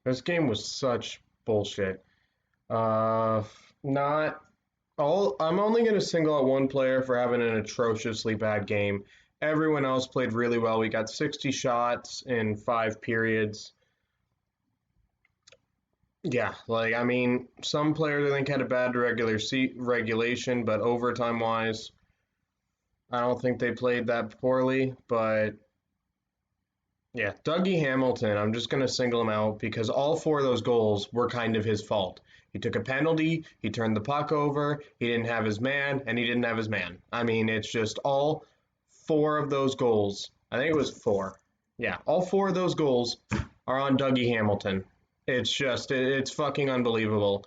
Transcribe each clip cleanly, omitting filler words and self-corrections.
This game was such bullshit. Not all. I'm only going to single out one player for having an atrociously bad game. Everyone else played really well. We got 60 shots in 5 periods. Yeah, like I mean, some players I think had a bad regulation, but overtime wise, I don't think they played that poorly. But yeah, Dougie Hamilton, I'm just going to single him out because all four of those goals were kind of his fault. He took a penalty, he turned the puck over, he didn't have his man, and he didn't have his man. I mean, it's just all four of those goals. I think it was four. Yeah, all four of those goals are on Dougie Hamilton. It's fucking unbelievable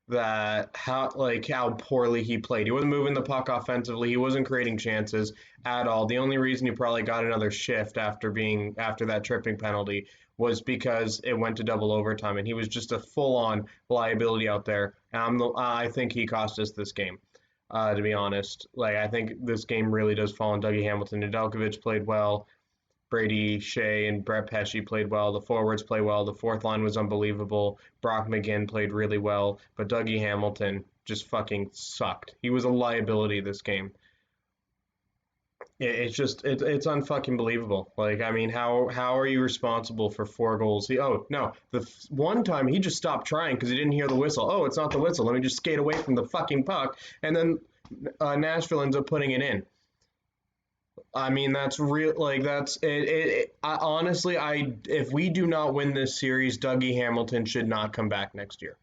that how poorly he played. He wasn't moving the puck offensively. He wasn't creating chances at all. The only reason he probably got another shift after that tripping penalty was because it went to double overtime, and he was just a full-on liability out there. And I think he cost us this game. To be honest, like I think this game really does fall on Dougie Hamilton. Nedeljkovic played well. Brady Shea and Brett Pesce played well. The forwards played well. The fourth line was unbelievable. Brock McGinn played really well. But Dougie Hamilton just fucking sucked. He was a liability this game. It's unfucking believable. Like I mean, how are you responsible for 4 goals? Oh no, the one time he just stopped trying because he didn't hear the whistle. Oh, it's not the whistle. Let me just skate away from the fucking puck, and then Nashville ends up putting it in. I mean, that's real. Like that's it. Honestly, if we do not win this series, Dougie Hamilton should not come back next year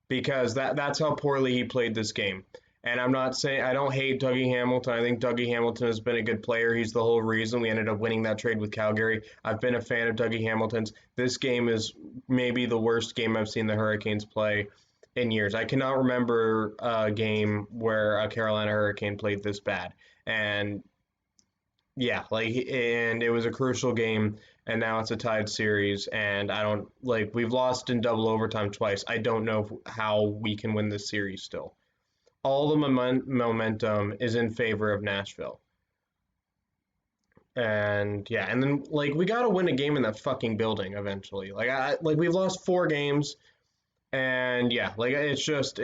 because that's how poorly he played this game. And I'm not saying I don't hate Dougie Hamilton. I think Dougie Hamilton has been a good player. He's the whole reason we ended up winning that trade with Calgary. I've been a fan of Dougie Hamilton's. This game is maybe the worst game I've seen the Hurricanes play in years. I cannot remember a game where a Carolina Hurricane played this bad. And yeah, and it was a crucial game, and now it's a tied series, and I don't, like, we've lost in double overtime twice. I don't know how we can win this series still. All the momentum is in favor of Nashville. And yeah, and then, like, we got to win a game in that fucking building eventually. Like, we've lost 4 games, and yeah, like, it's just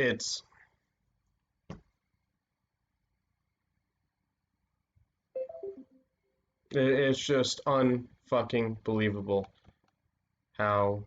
unfucking believable how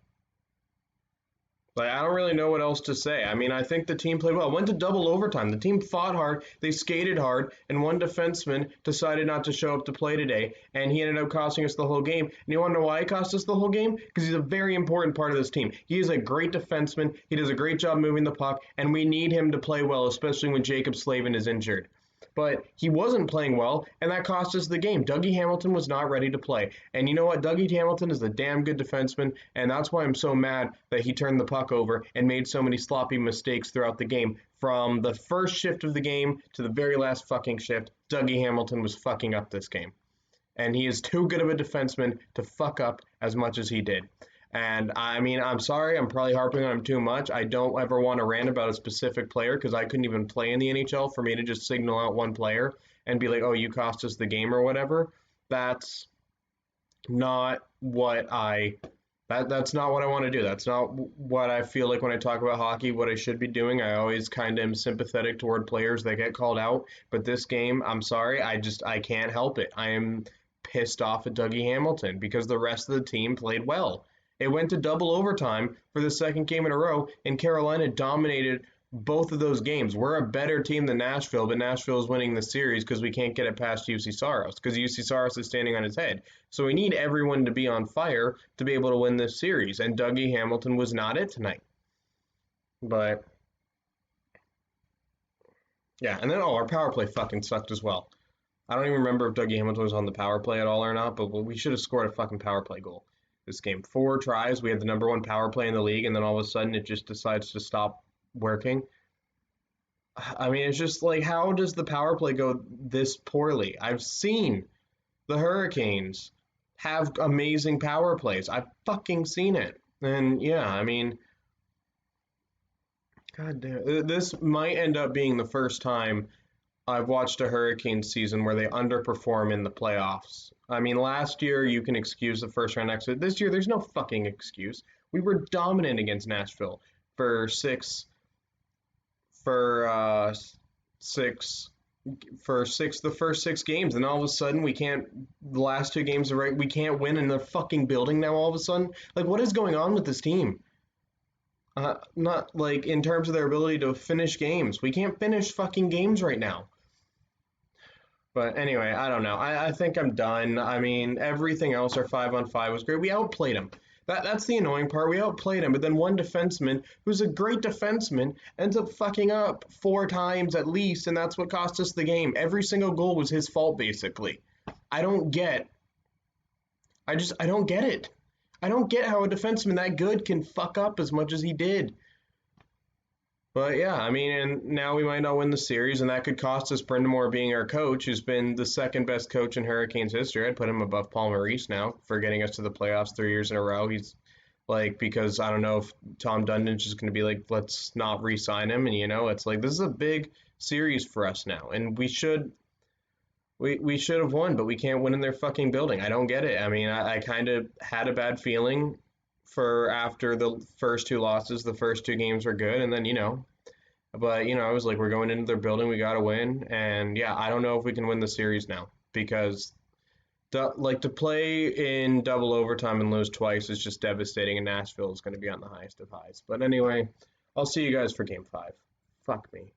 I don't really know what else to say. I mean, I think the team played well. It went to double overtime. The team fought hard, they skated hard, and one defenseman decided not to show up to play today, and he ended up costing us the whole game. And you want to know why he cost us the whole game? Because he's a very important part of this team. He is a great defenseman. He does a great job moving the puck, and we need him to play well, especially when Jacob Slavin is injured. But he wasn't playing well, and that cost us the game. Dougie Hamilton was not ready to play. And you know what? Dougie Hamilton is a damn good defenseman, and that's why I'm so mad that he turned the puck over and made so many sloppy mistakes throughout the game. From the first shift of the game to the very last fucking shift, Dougie Hamilton was fucking up this game. And he is too good of a defenseman to fuck up as much as he did. And I mean, I'm sorry, I'm probably harping on him too much. I don't ever want to rant about a specific player because I couldn't even play in the NHL for me to just signal out one player and be like, oh, you cost us the game or whatever. That's not what that's not what I want to do. That's not what I feel like when I talk about hockey, what I should be doing. I always kind of am sympathetic toward players that get called out. But this game, I'm sorry, I can't help it. I am pissed off at Dougie Hamilton because the rest of the team played well. It went to double overtime for the second game in a row, and Carolina dominated both of those games. We're a better team than Nashville, but Nashville is winning the series because we can't get it past UC Saros because UC Saros is standing on his head. So we need everyone to be on fire to be able to win this series, and Dougie Hamilton was not it tonight. But yeah, and then our power play fucking sucked as well. I don't even remember if Dougie Hamilton was on the power play at all or not, but we should have scored a fucking power play goal this game. 4 tries, we had the #1 power play in the league, and then all of a sudden it just decides to stop working. I mean, it's just like, how does the power play go this poorly? I've seen the Hurricanes have amazing power plays. I've fucking seen it. And yeah, I mean, god damn, this might end up being the first time I've watched a Hurricane season where they underperform in the playoffs. I mean, last year you can excuse the first round exit. This year there's no fucking excuse. We were dominant against Nashville for for six the first 6 games, and all of a sudden we can't. The last 2 games, right? We can't win in the fucking building now. All of a sudden, like, what is going on with this team? Not like in terms of their ability to finish games. We can't finish fucking games right now. But anyway, I don't know. I think I'm done. I mean, everything else, our 5-on-5 was great. We outplayed him. That's the annoying part. We outplayed him, but then one defenseman, who's a great defenseman, ends up fucking up 4 times at least, and that's what cost us the game. Every single goal was his fault, basically. I don't get. I don't get it. I don't get how a defenseman that good can fuck up as much as he did. But yeah, I mean, and now we might not win the series, and that could cost us Brindamore being our coach, who's been the second best coach in Hurricanes history. I'd put him above Paul Maurice now for getting us to the playoffs 3 years in a row. He's like, because I don't know if Tom Dundon's just going to be like, let's not re-sign him, and it's like this is a big series for us now, and we should have won, but we can't win in their fucking building. I don't get it. I mean, I kind of had a bad feeling for after the first 2 losses. The first 2 games were good, and then but I was like, we're going into their building, we got to win, and yeah, I don't know if we can win the series now because to play in double overtime and lose twice is just devastating, and Nashville is going to be on the highest of highs. But anyway, I'll see you guys for game 5. Fuck me.